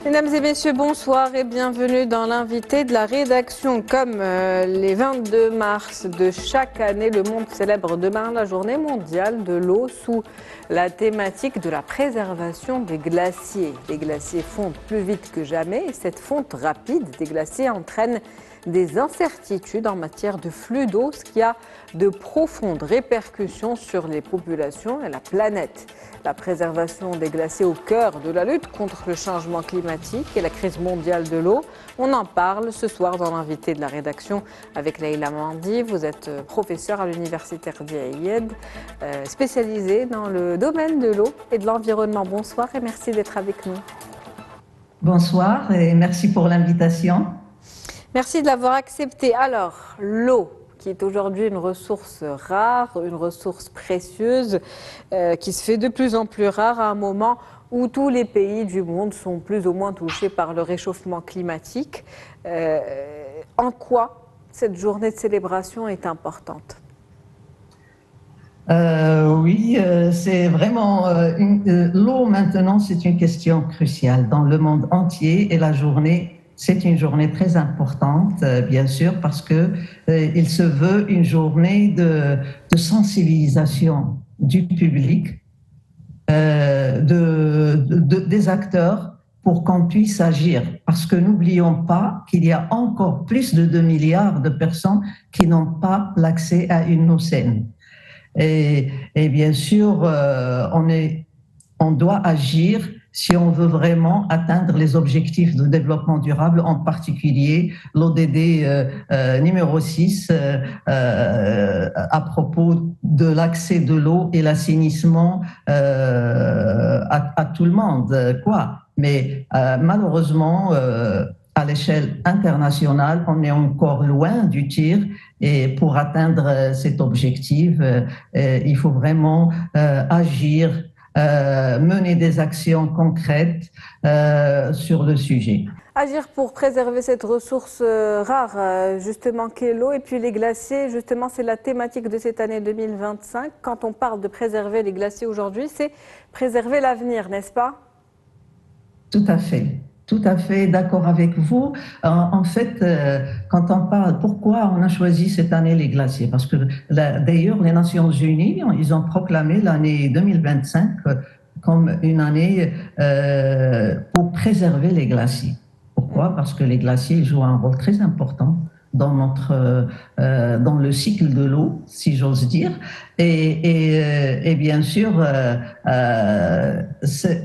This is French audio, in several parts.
Mesdames et messieurs, bonsoir et bienvenue dans l'invité de la rédaction. Comme les 22 mars de chaque année, le monde célèbre demain la journée mondiale de l'eau sous la thématique de la préservation des glaciers. Les glaciers fondent plus vite que jamais et cette fonte rapide des glaciers entraîne des incertitudes en matière de flux d'eau, ce qui a de profondes répercussions sur les populations et la planète. La préservation des glaciers au cœur de la lutte contre le changement climatique et la crise mondiale de l'eau. On en parle ce soir dans l'invité de la rédaction avec Leïla Mandi. Vous êtes professeure à l'université Rdi, spécialisée dans le domaine de l'eau et de l'environnement. Bonsoir et merci d'être avec nous. Bonsoir et merci pour l'invitation. Merci de l'avoir accepté. Alors, l'eau, qui est aujourd'hui une ressource rare, une ressource précieuse, qui se fait de plus en plus rare à un moment où tous les pays du monde sont plus ou moins touchés par le réchauffement climatique. En quoi cette journée de célébration est importante ? Oui, c'est vraiment l'eau maintenant, c'est une question cruciale dans le monde entier et la journée. C'est une journée très importante, bien sûr, parce que il se veut une journée de sensibilisation du public, des acteurs, pour qu'on puisse agir. Parce que n'oublions pas qu'il y a encore plus de 2 milliards de personnes qui n'ont pas l'accès à une eau saine. Et bien sûr, on doit agir si on veut vraiment atteindre les objectifs de développement durable, en particulier l'ODD numéro 6 à propos de l'accès de l'eau et l'assainissement à tout le monde, quoi. Mais malheureusement, à l'échelle internationale, on est encore loin du tir. Et pour atteindre cet objectif, il faut vraiment agir, mener des actions concrètes sur le sujet. Agir pour préserver cette ressource rare, justement, qu'est l'eau. Et puis les glaciers, justement, c'est la thématique de cette année 2025. Quand on parle de préserver les glaciers aujourd'hui, c'est préserver l'avenir, n'est-ce pas ? Tout à fait. Tout à fait d'accord avec vous. En fait, quand on parle, pourquoi on a choisi cette année les glaciers? Parce que d'ailleurs, les Nations Unies, ils ont proclamé l'année 2025 comme une année pour préserver les glaciers. Pourquoi? Parce que les glaciers jouent un rôle très important dans le cycle de l'eau, si j'ose dire, et bien sûr,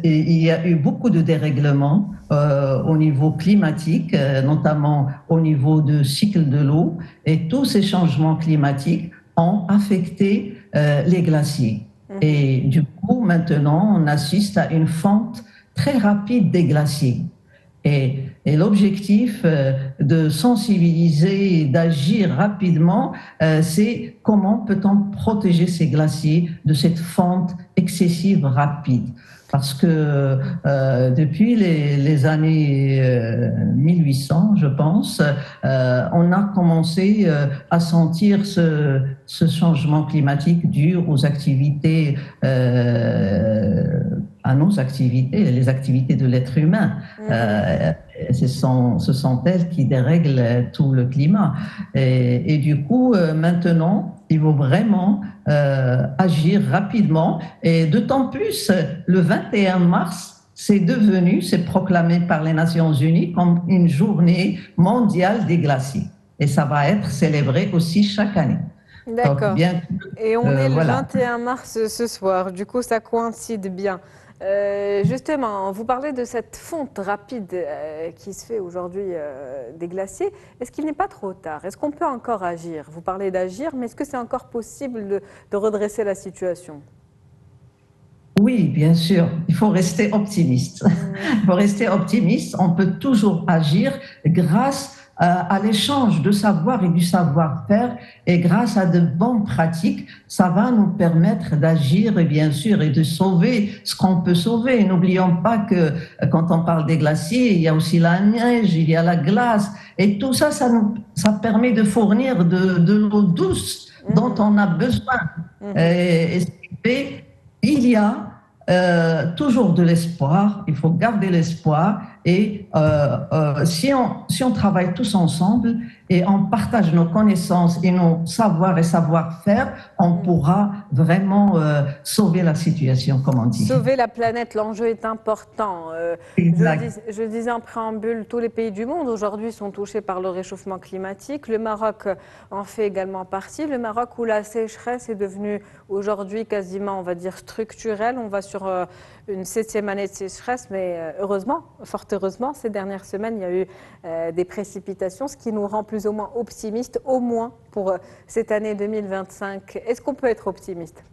il y a eu beaucoup de dérèglements au niveau climatique, notamment au niveau du cycle de l'eau, et tous ces changements climatiques ont affecté les glaciers. Et du coup, maintenant, on assiste à une fonte très rapide des glaciers. Et l'objectif de sensibiliser et d'agir rapidement, c'est comment peut-on protéger ces glaciers de cette fonte excessive rapide. Parce que depuis les années 1800, je pense, on a commencé à sentir ce changement climatique dû aux activités, à nos activités, les activités de l'être humain. Ce sont elles qui dérèglent tout le climat. Et du coup, maintenant, il faut vraiment agir rapidement. Et d'autant plus, le 21 mars, c'est proclamé par les Nations Unies comme une journée mondiale des glaciers. Et ça va être célébré aussi chaque année. D'accord. Et on est le voilà. 21 mars ce soir, du coup ça coïncide bien. Justement, vous parlez de cette fonte rapide qui se fait aujourd'hui des glaciers. Est-ce qu'il n'est pas trop tard? Est-ce qu'on peut encore agir? Vous parlez d'agir, mais est-ce que c'est encore possible de redresser la situation? Oui, bien sûr, il faut rester optimiste. Il faut rester optimiste, on peut toujours agir grâce à l'échange de savoir et du savoir-faire, et grâce à de bonnes pratiques, ça va nous permettre d'agir et bien sûr et de sauver ce qu'on peut sauver. N'oublions pas que quand on parle des glaciers, il y a aussi la neige, il y a la glace, et tout ça, ça permet de fournir de l'eau douce dont on a besoin. Et ce qui fait, il y a toujours de l'espoir, il faut garder l'espoir Et si on travaille tous ensemble et on partage nos connaissances et nos savoirs et savoir-faire, on pourra vraiment sauver la situation, comme on dit. Sauver la planète, l'enjeu est important. Exact. Je le disais en préambule, tous les pays du monde aujourd'hui sont touchés par le réchauffement climatique. Le Maroc en fait également partie. Le Maroc où la sécheresse est devenue aujourd'hui quasiment, on va dire, structurelle. On va sur une 7e année de sécheresse, mais heureusement, fort heureusement, ces dernières semaines, il y a eu des précipitations, ce qui nous rend plus ou moins optimistes, au moins pour cette année 2025. Est-ce qu'on peut être optimiste ?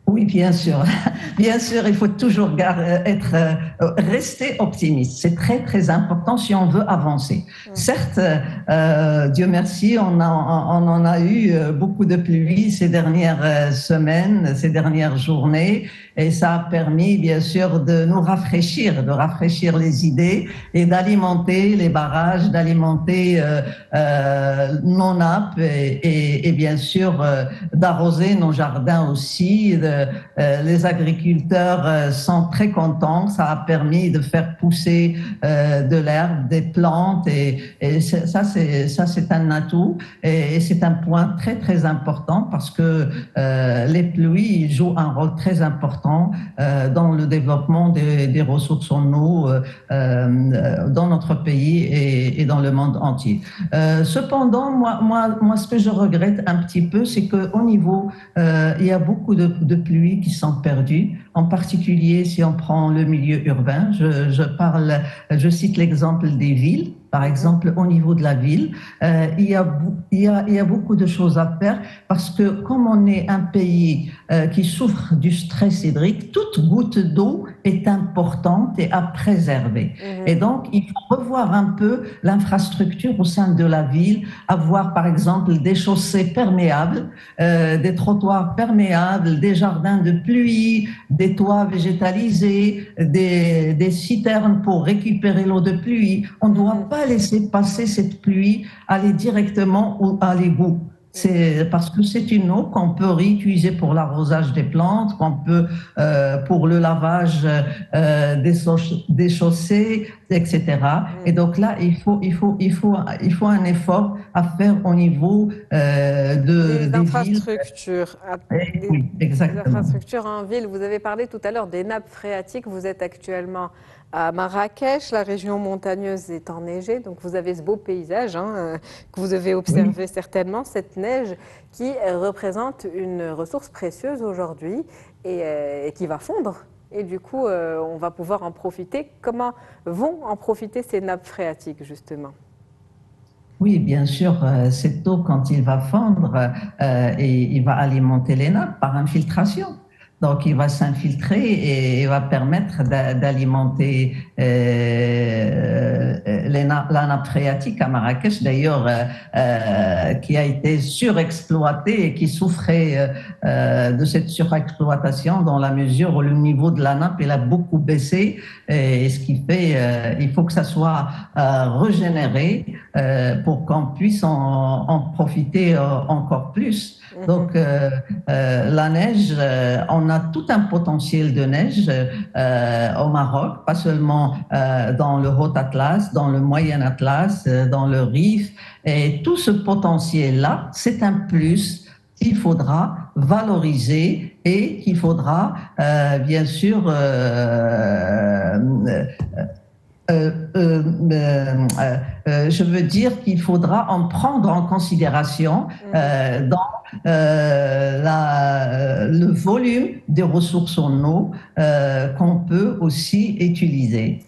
Oui, bien sûr. Bien sûr, il faut toujours rester optimiste. C'est très, très important si on veut avancer. Certes, Dieu merci, on en a eu beaucoup de pluie ces dernières semaines, ces dernières journées, et ça a permis, bien sûr, de nous rafraîchir, de rafraîchir les idées et d'alimenter les barrages, d'alimenter nos nappes et bien sûr, d'arroser nos jardins aussi. Les agriculteurs sont très contents. Ça a permis de faire pousser de l'herbe, des plantes, et ça c'est un atout et c'est un point très très important parce que les pluies jouent un rôle très important dans le développement des ressources en eau dans notre pays et dans le monde entier. Cependant, moi, ce que je regrette un petit peu, c'est qu'au niveau, il y a beaucoup de pluies qui sont perdues, en particulier si on prend le milieu urbain. Je cite l'exemple des villes. Par exemple, au niveau de la ville, il y a beaucoup de choses à faire parce que comme on est un pays qui souffre du stress hydrique, toute goutte d'eau est importante et à préserver. Et donc, il faut revoir un peu l'infrastructure au sein de la ville, avoir par exemple des chaussées perméables, des trottoirs perméables, des jardins de pluie, des toits végétalisés, des citernes pour récupérer l'eau de pluie. On ne doit pas laisser passer cette pluie, aller directement à l'égout. C'est parce que c'est une eau qu'on peut réutiliser pour l'arrosage des plantes, qu'on peut pour le lavage des chaussées, etc. Et donc là, il faut un effort à faire au niveau des infrastructures. Oui, exactement. Des infrastructures en ville. Vous avez parlé tout à l'heure des nappes phréatiques. Vous êtes actuellement à Marrakech, la région montagneuse est enneigée, donc vous avez ce beau paysage que vous devez observer certainement, cette neige qui représente une ressource précieuse aujourd'hui et qui va fondre. Et du coup, on va pouvoir en profiter. Comment vont en profiter ces nappes phréatiques, justement ? Oui, bien sûr, cette eau, quand il va fondre, il va alimenter les nappes par infiltration. Donc, il va s'infiltrer et il va permettre d'alimenter la nappe phréatique à Marrakech, d'ailleurs, qui a été surexploitée et qui souffrait de cette surexploitation dans la mesure où le niveau de la nappe il a beaucoup baissé. Et ce qui fait, il faut que ça soit régénéré pour qu'on puisse en profiter encore plus. Donc, la neige, on a tout un potentiel de neige au Maroc, pas seulement dans le Haut Atlas, dans le Moyen Atlas, dans le Rif. Et tout ce potentiel-là, c'est un plus qu'il faudra valoriser et qu'il faudra, bien sûr, je veux dire qu'il faudra en prendre en considération dans le volume des ressources en eau qu'on peut aussi utiliser.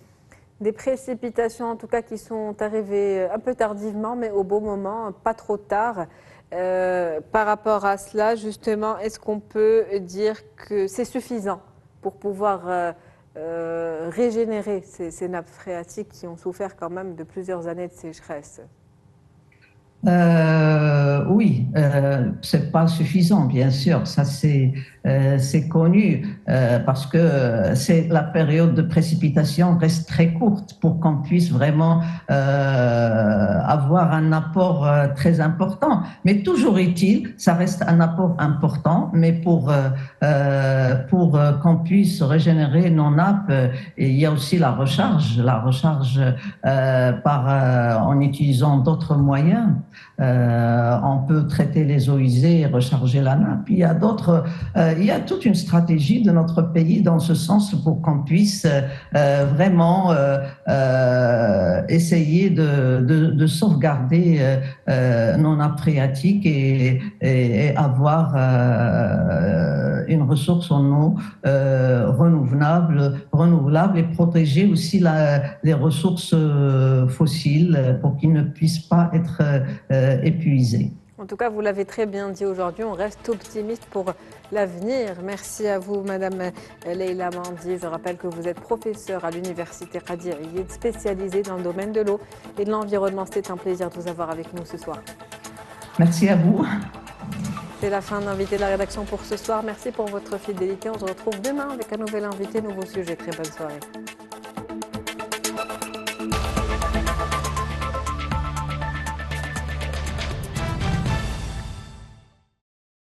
Des précipitations en tout cas qui sont arrivées un peu tardivement mais au bon moment, pas trop tard. Par rapport à cela, justement, est-ce qu'on peut dire que c'est suffisant pour pouvoir régénérer ces nappes phréatiques qui ont souffert quand même de plusieurs années de sécheresse? Oui, c'est pas suffisant, bien sûr. Ça, c'est connu parce que c'est la période de précipitation reste très courte pour qu'on puisse vraiment avoir un apport très important. Mais toujours est-il, ça reste un apport important, mais pour qu'on puisse régénérer nos nappes, il y a aussi la recharge en utilisant d'autres moyens. On peut traiter les eaux usées et recharger la nappe. Il y a toute une stratégie de notre pays dans ce sens pour qu'on puisse vraiment essayer de sauvegarder nos nappes phréatiques et avoir une ressource en eau renouvelable et protéger aussi les ressources fossiles pour qu'ils ne puissent pas être épuisés. En tout cas, vous l'avez très bien dit aujourd'hui, on reste optimiste pour l'avenir. Merci à vous, Madame Leïla Mandi. Je rappelle que vous êtes professeure à l'Université Qadir Ayed, spécialisée dans le domaine de l'eau et de l'environnement. C'était un plaisir de vous avoir avec nous ce soir. Merci à vous. C'est la fin d'Invité de la rédaction pour ce soir. Merci pour votre fidélité. On se retrouve demain avec un nouvel invité, nouveau sujet. Très bonne soirée.